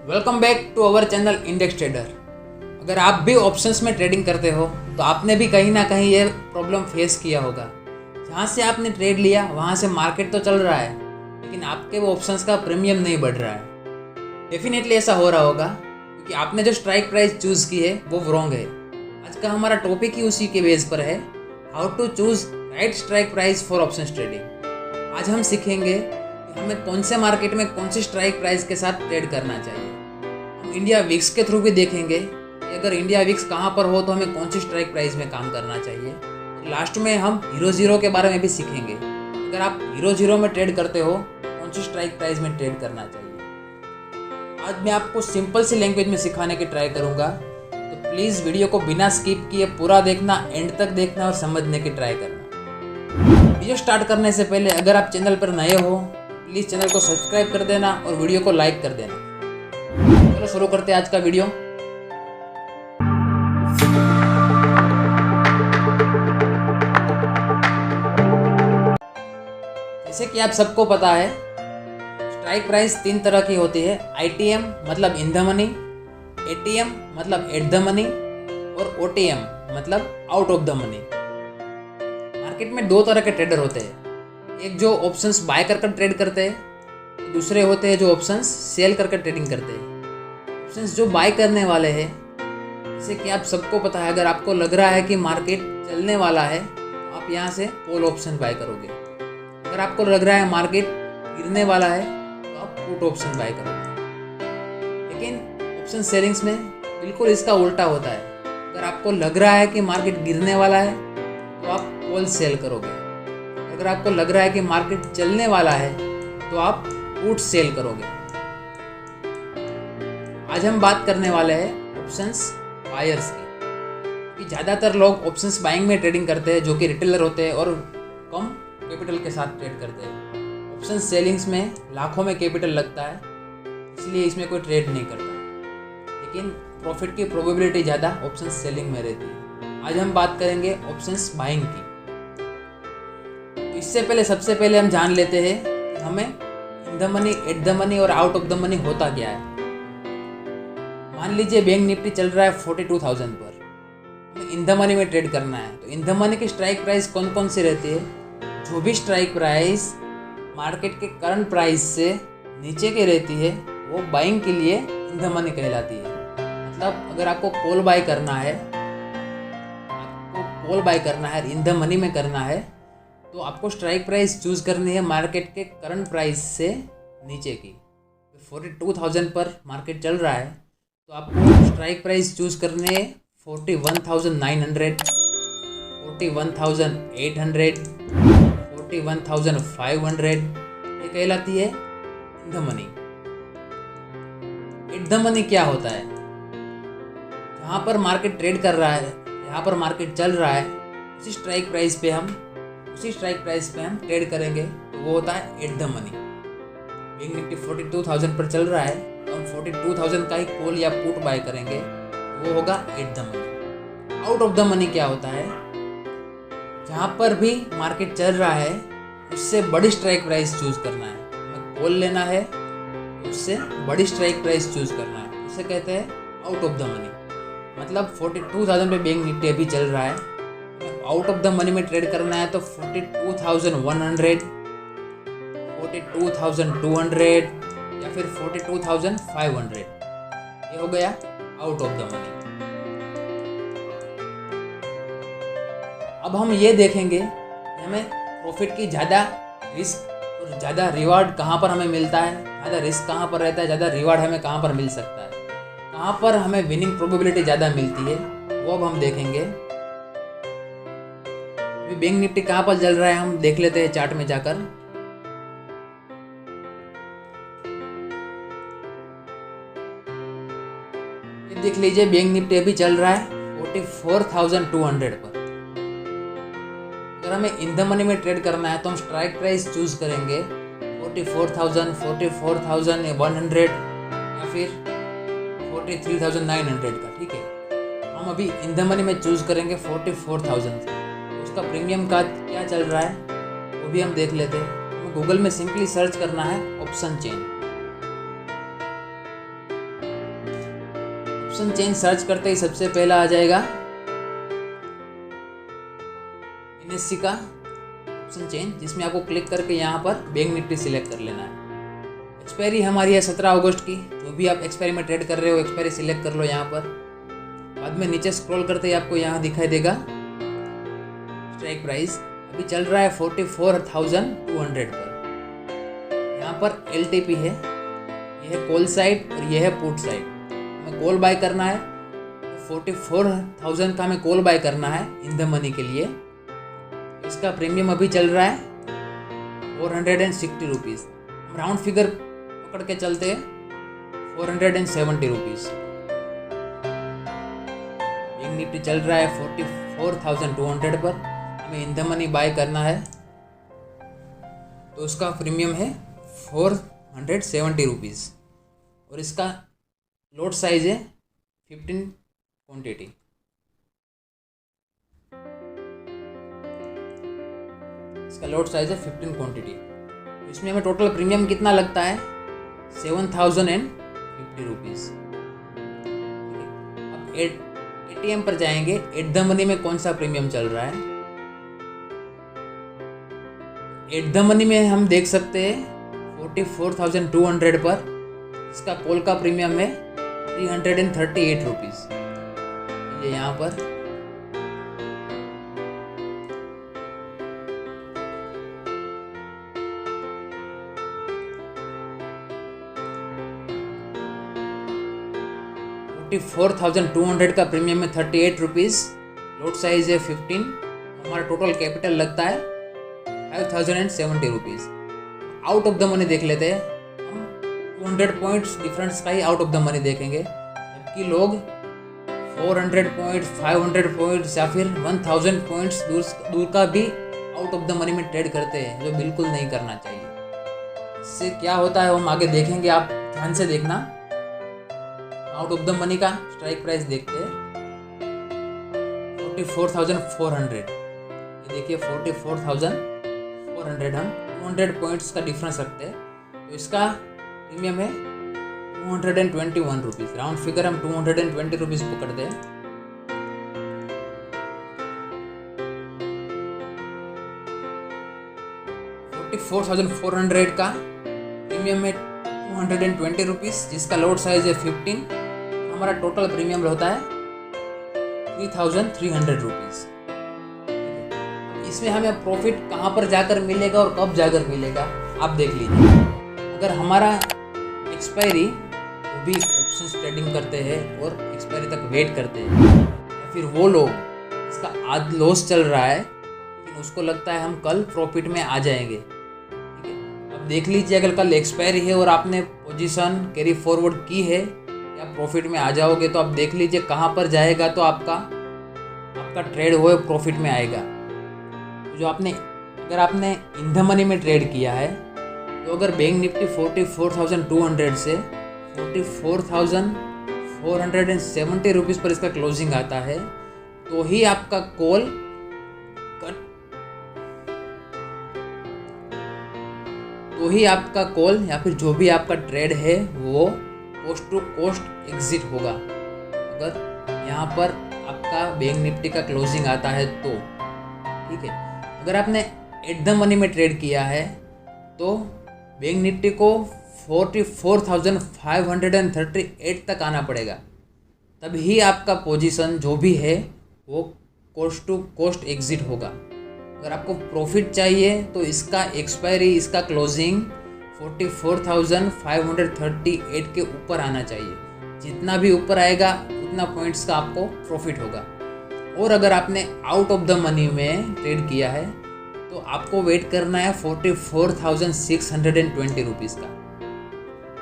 Welcome back to our channel index trader. अगर आप भी ऑप्शंस में ट्रेडिंग करते हो तो आपने भी कहीं ना कहीं ये प्रॉब्लम फेस किया होगा। जहाँ से आपने ट्रेड लिया वहाँ से मार्केट तो चल रहा है लेकिन आपके वो ऑप्शंस का प्रीमियम नहीं बढ़ रहा है। डेफिनेटली ऐसा हो रहा होगा क्योंकि आपने जो स्ट्राइक प्राइस चूज़ की है वो रॉन्ग है। आज का हमारा टॉपिक ही उसी के बेस पर है, how to choose right strike price for options trading. आज हम सीखेंगे कि हमें कौन से मार्केट में कौन सी स्ट्राइक प्राइस के साथ ट्रेड करना चाहिए। हम इंडिया विक्स के थ्रू भी देखेंगे कि अगर इंडिया विक्स कहाँ पर हो तो हमें कौन सी स्ट्राइक प्राइस में काम करना चाहिए। और लास्ट में हम हीरो जीरो के बारे में भी सीखेंगे। अगर आप हीरो जीरो में ट्रेड करते हो तो कौन सी स्ट्राइक प्राइस में ट्रेड करना चाहिए। आज मैं आपको सिंपल सी लैंग्वेज में सिखाने की ट्राई करूँगा, तो प्लीज़ वीडियो को बिना स्किप किए पूरा देखना, एंड तक देखना और समझने की ट्राई करना। वीडियो स्टार्ट करने से पहले अगर आप चैनल पर नए हो प्लीज़ चैनल को सब्सक्राइब कर देना और वीडियो को लाइक कर देना। चलो शुरू करते हैं आज का वीडियो। जैसे कि आप सबको पता है स्ट्राइक प्राइस तीन तरह की होती है। आईटीएम मतलब इन द मनी, एटीएम मतलब एट द मनी और ओटीएम मतलब out of the money. Market में दो तरह के ट्रेडर होते हैं, एक जो ऑप्शंस बाय कर ट्रेड करते हैं, दूसरे होते हैं जो ऑप्शंस सेल कर ट्रेडिंग करते हैं। ऑप्शंस जो बाय करने वाले हैं, जैसे कि आप सबको पता है, अगर आपको लग रहा है कि मार्केट चलने वाला है तो आप यहाँ से कॉल ऑप्शन बाय करोगे। अगर आपको लग रहा है मार्केट गिरने वाला है तो आप पुट ऑप्शन बाय करोगे। लेकिन ऑप्शन सेलिंग्स में बिल्कुल इसका उल्टा होता है। अगर आपको लग रहा है कि मार्केट गिरने वाला है तो आप कॉल सेल करोगे। अगर आपको लग रहा है कि मार्केट चलने वाला है तो आप पुट सेल करोगे। आज हम बात करने वाले हैं ऑप्शंस बायर्स की। कि ज़्यादातर लोग ऑप्शंस बाइंग में ट्रेडिंग करते हैं, जो कि रिटेलर होते हैं और कम कैपिटल के साथ ट्रेड करते हैं। ऑप्शन सेलिंग्स में लाखों में कैपिटल लगता है, इसलिए इसमें कोई ट्रेड नहीं करता, लेकिन प्रॉफिट की प्रोबेबिलिटी ज़्यादा ऑप्शन सेलिंग में रहती है। आज हम बात करेंगे ऑप्शंस बाइंग की। तो इससे पहले सबसे पहले हम जान लेते हैं कि हमें in the money, at the money और आउट ऑफ द मनी होता क्या है। मान लीजिए बैंक निफ्टी चल रहा है 42,000 पर, हमें इन द मनी में ट्रेड करना है। तो इन द मनी की स्ट्राइक प्राइस कौन कौन सी रहती है? जो भी स्ट्राइक प्राइस मार्केट के करंट प्राइस से नीचे की रहती है वो बाइंग के लिए इन द मनी कहलाती है। मतलब अगर आपको कॉल बाय करना है, इन द मनी में करना है, तो आपको स्ट्राइक प्राइस चूज़ करनी है मार्केट के करंट प्राइस से नीचे की। 42,000 पर मार्केट चल रहा है तो आपको स्ट्राइक प्राइस चूज़ करने है 41,900, 41,800, 41,500। ये कहलाती है in the money. At the money क्या होता है? जहाँ पर मार्केट ट्रेड कर रहा है, जहाँ पर मार्केट चल रहा है, उसी स्ट्राइक प्राइस पे हम ट्रेड करेंगे, तो वो होता है at the money. Bank Nifty 42,000 पर चल रहा है तो हम 42,000 का ही कॉल या पुट बाय करेंगे, वो होगा at the money. Out of the money क्या होता है? जहाँ पर भी मार्केट चल रहा है उससे बड़ी स्ट्राइक प्राइस चूज़ करना है। हमें कॉल लेना है, उससे बड़ी स्ट्राइक प्राइस चूज़ करना है, उसे कहते हैं आउट ऑफ द मनी। मतलब 42,000 पे बैंक निफ्टी अभी चल रहा है, आउट ऑफ द मनी में ट्रेड करना है तो 42,100, 42,200 या फिर 42,500। ये हो गया आउट ऑफ द मनी। अब हम ये देखेंगे कि हमें प्रॉफिट की ज़्यादा रिस्क और ज़्यादा रिवार्ड कहाँ पर हमें मिलता है, ज़्यादा रिस्क कहाँ पर रहता है, ज़्यादा रिवार्ड हमें कहाँ पर मिल सकता है, कहाँ पर हमें विनिंग प्रोबेबिलिटी ज़्यादा मिलती है, वो अब हम देखेंगे। अभी बैंक निफ्टी कहाँ पर चल रहा है हम देख लेते हैं चार्ट में जाकर। ये देख लीजिए बैंक निफ्टी अभी चल रहा है 44,200 पर। अगर हमें इन द मनी में ट्रेड करना है तो हम स्ट्राइक प्राइस चूज करेंगे 44,000, 44,100 या फिर 43,900 का। ठीक है, हम अभी इन द मनी में चूज करेंगे 44,000। उसका प्रीमियम का क्या चल रहा है वो भी हम देख लेते हैं। हमें गूगल में सिंपली सर्च करना है option chain. Option chain search करते ही सबसे पहला आ जाएगा NSE का ऑप्शन चेन, जिसमें आपको क्लिक करके यहाँ पर बैंक निफ्टी सिलेक्ट कर लेना है। एक्सपायरी हमारी है 17 अगस्त की। जो भी आप एक्सपायरी में ट्रेड कर रहे हो एक्सपायरी सिलेक्ट कर लो यहाँ पर। बाद में नीचे स्क्रॉल करते ही आपको यहाँ दिखाई देगा स्ट्राइक प्राइस अभी चल रहा है 44,200 पर। यहाँ पर LTP है, यह है कॉल साइड और यह है पुट साइड। हमें कॉल बाय करना है, 44,000 का हमें कॉल बाय करना है इन द मनी के लिए। इसका प्रीमियम अभी चल रहा है 460 रुपीज़। हम राउंड फिगर पकड़ के चलते हैं 470 रुपीज़। बैंक निफ्टी चल रहा है 44,200 पर। हमें इन द मनी बाय करना है तो उसका प्रीमियम है 470 रुपीज़ और इसका लॉट साइज है 15 क्वांटिटी। इसका लॉट साइज है 15 क्वांटिटी। इसमें हमें टोटल प्रीमियम कितना लगता है 7,050 रुपीज़। अब ATM पर जाएंगे, एट द मनी में कौन सा प्रीमियम चल रहा है। एट द मनी में हम देख सकते हैं 44,200 पर इसका कॉल का प्रीमियम है 338 रुपीज़। ये यहाँ पर $44,200 का प्रीमियम है 38 रुपीज़। लॉट साइज है 15। हमारा टोटल कैपिटल लगता है 5,070 rupees. Out of the money देख लेते हैं हम। 200 पॉइंट्स डिफरेंस का ही आउट ऑफ द मनी देखेंगे, जबकि लोग 400 पॉइंट्स 500 पॉइंट्स या फिर 1000 पॉइंट्स दूर का भी आउट ऑफ द मनी में ट्रेड करते हैं, जो बिल्कुल नहीं करना चाहिए। इससे क्या होता है हम आगे देखेंगे, आप ध्यान से देखना। आउट ऑफ द मनी का स्ट्राइक प्राइस देखते हैं 44,400। ये देखिए 44,400 हम 200 पॉइंट्स का डिफरेंस रखते हैं तो इसका प्रीमियम है 221 रुपीज़। राउंड फिगर हम 220 रुपीज़ पकड़ते हैं। $44,400 का प्रीमियम है 220 रुपीज़, जिसका लॉट साइज है 15। हमारा टोटल प्रीमियम रहता है 3,300 रुपीज़। इसमें हमें प्रॉफिट कहाँ पर जाकर मिलेगा और कब जाकर मिलेगा आप देख लीजिए। अगर हमारा एक्सपायरी वो भी ऑप्शंस ट्रेडिंग करते हैं और एक्सपायरी तक वेट करते हैं, या फिर वो लोग इसका आज लॉस चल रहा है लेकिन उसको लगता है हम कल प्रॉफिट में आ जाएंगे, ठीक है। अब देख लीजिए, अगर कल एक्सपायरी है और आपने पोजीशन कैरी फॉरवर्ड की है या प्रॉफिट में आ जाओगे, तो आप देख लीजिए कहाँ पर जाएगा तो आपका ट्रेड वो प्रॉफिट में आएगा। तो जो अगर आपने इन द मनी में ट्रेड किया है तो अगर बैंक निफ्टी 44,200 से 44,470 रुपीज़ पर इसका क्लोजिंग आता है तो ही आपका कॉल या फिर जो भी आपका ट्रेड है वो कोस्ट टू कोस्ट एग्जिट होगा। अगर यहाँ पर आपका बैंक निफ्टी का क्लोजिंग आता है तो, ठीक है। अगर आपने एट द मनी में ट्रेड किया है तो बैंक निफ्टी को 44,538 तक आना पड़ेगा, तभी आपका पोजीशन जो भी है वो कोस्ट टू कोस्ट एग्जिट होगा। अगर आपको प्रॉफिट चाहिए तो इसका एक्सपायरी, इसका क्लोजिंग 44,538 के ऊपर आना चाहिए। जितना भी ऊपर आएगा उतना पॉइंट्स का आपको प्रॉफिट होगा। और अगर आपने आउट ऑफ द मनी में ट्रेड किया है तो आपको वेट करना है 44,620 रुपीज़ का।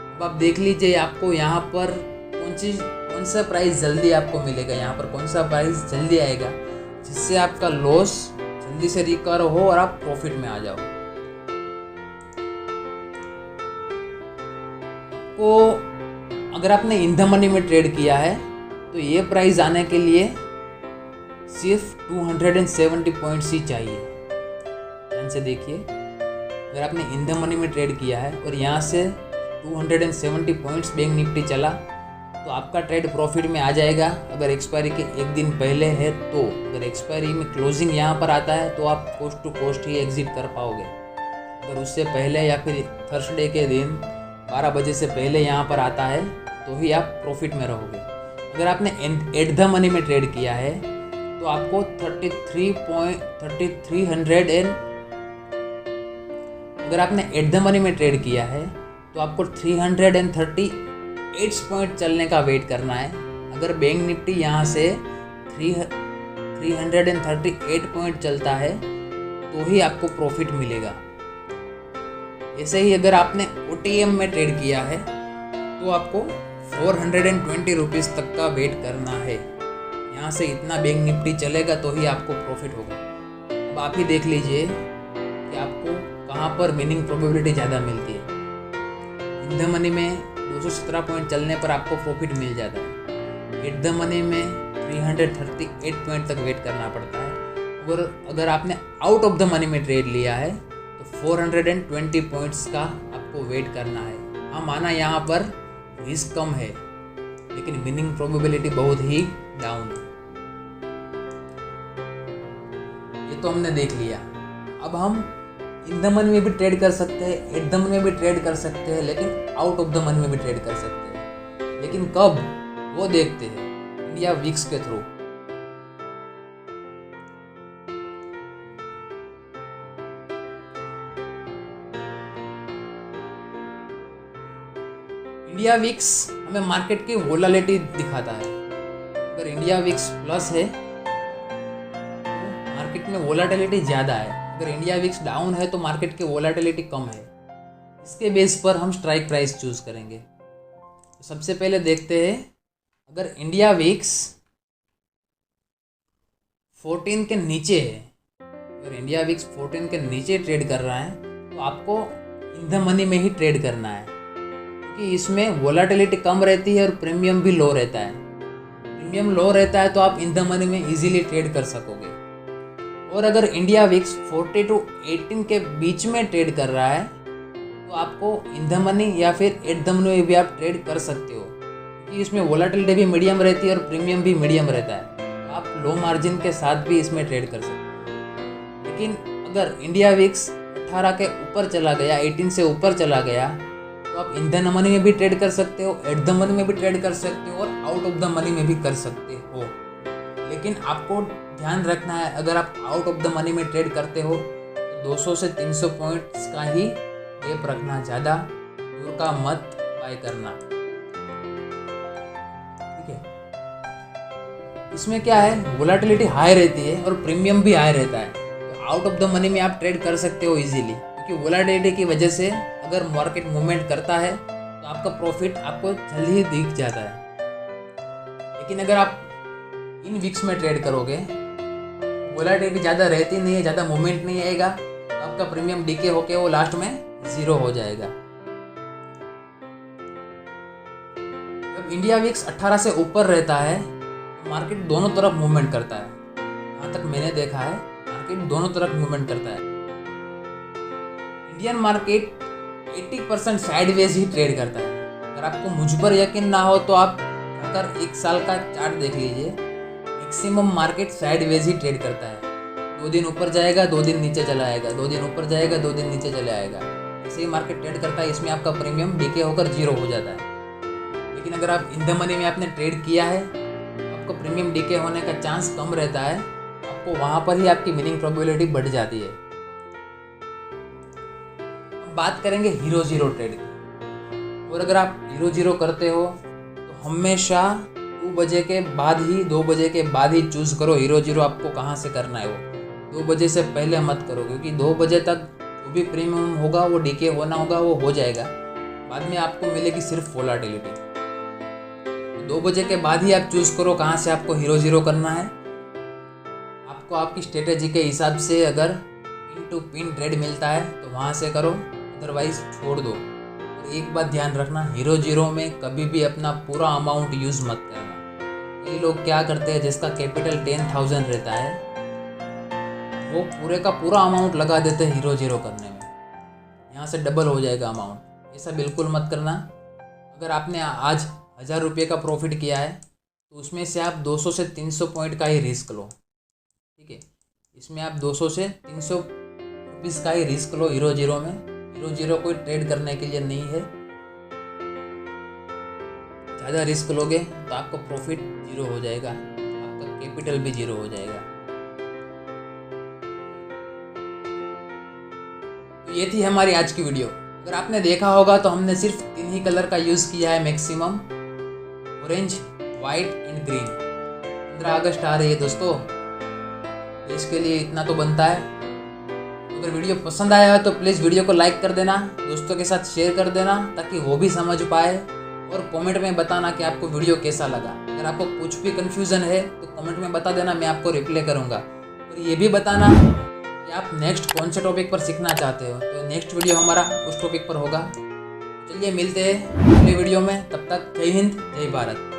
अब आप देख लीजिए आपको यहाँ पर कौन सा प्राइस जल्दी आपको मिलेगा, यहाँ पर कौन सा प्राइस जल्दी आएगा जिससे आपका लॉस जल्दी से रिकवर हो और आप प्रॉफिट में आ जाओ। तो अगर आपने इन द मनी में ट्रेड किया है तो ये प्राइस आने के लिए सिर्फ 270 पॉइंट्स ही चाहिए। ध्यान से देखिए, अगर आपने इन द मनी में ट्रेड किया है और यहाँ से 270 पॉइंट्स बैंक निफ्टी चला तो आपका ट्रेड प्रॉफिट में आ जाएगा। अगर एक्सपायरी के एक दिन पहले है तो, अगर एक्सपायरी में क्लोजिंग यहाँ पर आता है तो आप कोस्ट टू कोस्ट ही एग्जिट कर पाओगे। अगर उससे पहले या फिर थर्सडे के दिन 12 बजे से पहले यहाँ पर आता है तो ही आप प्रॉफिट में रहोगे। अगर आपने एट द मनी में ट्रेड किया है तो आपको 3300 अगर आपने एट द मनी में ट्रेड किया है तो आपको 338 पॉइंट चलने का वेट करना है। अगर बैंक निफ्टी यहाँ से 338 पॉइंट चलता है तो ही आपको प्रॉफिट मिलेगा। ऐसे ही अगर आपने OTM में ट्रेड किया है तो आपको 420 रुपीज़ तक का वेट करना है। यहाँ से इतना बैंक निफ्टी चलेगा तो ही आपको प्रॉफिट होगा। अब आप ही देख लीजिए कि आपको कहाँ पर विनिंग प्रोबेबिलिटी ज़्यादा मिलती है। इन द मनी में 217 पॉइंट चलने पर आपको प्रॉफिट मिल जाता है। एट द मनी में 338 पॉइंट तक वेट करना पड़ता है। और अगर आपने आउट ऑफ द मनी में ट्रेड लिया है तो 420 पॉइंट्स का आपको वेट करना है। हाँ, माना यहाँ पर रिस्क कम है लेकिन विनिंग प्रोबेबिलिटी बहुत ही डाउन है। ये तो हमने देख लिया। अब हम इन द मनी में भी ट्रेड कर सकते हैं, एट द मनी में भी ट्रेड कर सकते हैं, लेकिन आउट ऑफ द मनी में भी ट्रेड कर सकते हैं। लेकिन कब, वो देखते हैं इंडिया वीक्स के थ्रू। इंडिया वीक्स हमें मार्केट की वोलाटिलिटी दिखाता है। अगर इंडिया वीक्स प्लस है तो मार्केट में वोलाटिलिटी ज़्यादा है। अगर इंडिया वीक्स डाउन है तो मार्केट की वोलाटिलिटी कम है। इसके बेस पर हम स्ट्राइक प्राइस चूज करेंगे। तो सबसे पहले देखते हैं, अगर इंडिया वीक्स 14 के नीचे है, अगर इंडिया वीक्स 14 के नीचे ट्रेड कर रहा है तो आपको इन द मनी में ही ट्रेड करना है, क्योंकि इसमें वोलाटिलिटी कम रहती है और प्रीमियम भी लो रहता है। प्रीमियम लो रहता है तो आप इन द मनी में इजीली ट्रेड कर सकोगे। और अगर इंडिया वीक्स 40 to 18 के बीच में ट्रेड कर रहा है तो आपको इन द मनी या फिर एट द मनी में भी आप ट्रेड कर सकते हो, क्योंकि इसमें वोलाटिलिटी भी मीडियम रहती है और प्रीमियम भी मीडियम रहता है। तो आप लो मार्जिन के साथ भी इसमें ट्रेड कर सकते हो। लेकिन अगर इंडिया वीक्स 18 के ऊपर चला गया, 18 से ऊपर चला गया, तो आप इन द मनी में भी ट्रेड कर सकते हो, एट द मनी में भी ट्रेड कर सकते हो और आउट ऑफ द मनी में भी कर सकते हो। लेकिन आपको ध्यान रखना है, अगर आप आउट ऑफ द मनी में ट्रेड करते हो तो 200 से 300 पॉइंट्स का ही गैप रखना, ज़्यादा दूर का मत बाय करना। ठीक है, इसमें क्या है, वोलाटिलिटी हाई रहती है और प्रीमियम भी हाई रहता है। तो आउट ऑफ द मनी में आप ट्रेड कर सकते हो इजीली, क्योंकि वोलाटिलिटी की वजह से अगर मार्केट मूवमेंट करता है तो आपका प्रॉफिट आपको जल्दी ही दिख जाता है। लेकिन अगर आप इन वीक्स में ट्रेड करोगे, वोलाटिलिटी ज़्यादा रहती नहीं है, ज़्यादा मूवमेंट नहीं आएगा, तो आपका प्रीमियम डीके होके वो लास्ट में 0 हो जाएगा। जब इंडिया वीक्स 18 से ऊपर रहता है तो मार्केट दोनों तरफ मूवमेंट करता है। जहाँ तक मैंने देखा है, मार्केट दोनों तरफ मूवमेंट करता है। इंडियन मार्केट 80% साइडवेज ही ट्रेड करता है। अगर आपको मुझ पर यकीन ना हो तो आप अगर 1 साल का चार्ट देख लीजिए, मैक्सिमम मार्केट साइडवेज ही ट्रेड करता है। 2 दिन ऊपर जाएगा, 2 दिन नीचे चला आएगा, 2 दिन ऊपर जाएगा, 2 दिन नीचे चले आएगा। ऐसे ही मार्केट ट्रेड करता है। इसमें आपका प्रीमियम डीके होकर 0 हो जाता है। लेकिन अगर आप इन द मनी में आपने ट्रेड किया है तो आपको प्रीमियम डीके होने का चांस कम रहता है, आपको वहाँ पर ही आपकी विनिंग प्रोबेबिलिटी बढ़ जाती है। अब बात करेंगे हीरो जीरो ट्रेड की। और अगर आप हीरो जीरो करते हो तो हमेशा 2 बजे के बाद ही, 2 बजे के बाद ही चूज़ करो हीरो जीरो आपको कहाँ से करना है। वो 2 बजे से पहले मत करो, क्योंकि 2 बजे तक जो भी प्रीमियम होगा वो डीके होना होगा, वो हो जाएगा। बाद में आपको मिलेगी सिर्फ वोलाटिलिटी। 2 बजे के बाद ही आप चूज़ करो कहाँ से आपको हीरो जीरो करना है। आपको आपकी स्ट्रेटेजी के हिसाब से अगर पिन टू पिन ट्रेड मिलता है तो वहाँ से करो, अदरवाइज छोड़ दो। और एक बात ध्यान रखना, हीरो जीरो में कभी भी अपना पूरा अमाउंट यूज़ मत करना। कई लोग क्या करते हैं, जिसका कैपिटल 10,000 रहता है वो पूरे का पूरा अमाउंट लगा देते हैं हीरो जीरो करने में, यहाँ से डबल हो जाएगा अमाउंट। ऐसा बिल्कुल मत करना। अगर आपने आज 1000 रुपये का प्रॉफिट किया है, तो उसमें से आप 200 से 300 पॉइंट का ही रिस्क लो। ठीक है, इसमें आप 200 से 300 रुपीज़ का ही रिस्क लो हीरो जीरो में। हीरो जीरो कोई ट्रेड करने के लिए नहीं है। ज़्यादा रिस्क लोगे तो आपका प्रॉफिट जीरो हो जाएगा, आपका कैपिटल भी जीरो हो जाएगा। तो ये थी हमारी आज की वीडियो। अगर आपने देखा होगा तो हमने सिर्फ 3 ही कलर का यूज़ किया है maximum, orange, white and green. 15 अगस्त आ रही है दोस्तों, देश के लिए इतना तो बनता है। अगर वीडियो पसंद आया है तो प्लीज़ वीडियो को लाइक कर देना, दोस्तों के साथ शेयर कर देना ताकि वो भी समझ पाए, और कमेंट में बताना कि आपको वीडियो कैसा लगा। अगर आपको कुछ भी कन्फ्यूज़न है तो कमेंट में बता देना, मैं आपको रिप्लाई करूँगा। और ये भी बताना कि आप नेक्स्ट कौन से टॉपिक पर सीखना चाहते हो, तो नेक्स्ट वीडियो हमारा उस टॉपिक पर होगा। चलिए मिलते हैं अगले वीडियो में, तब तक जय हिंद जय भारत।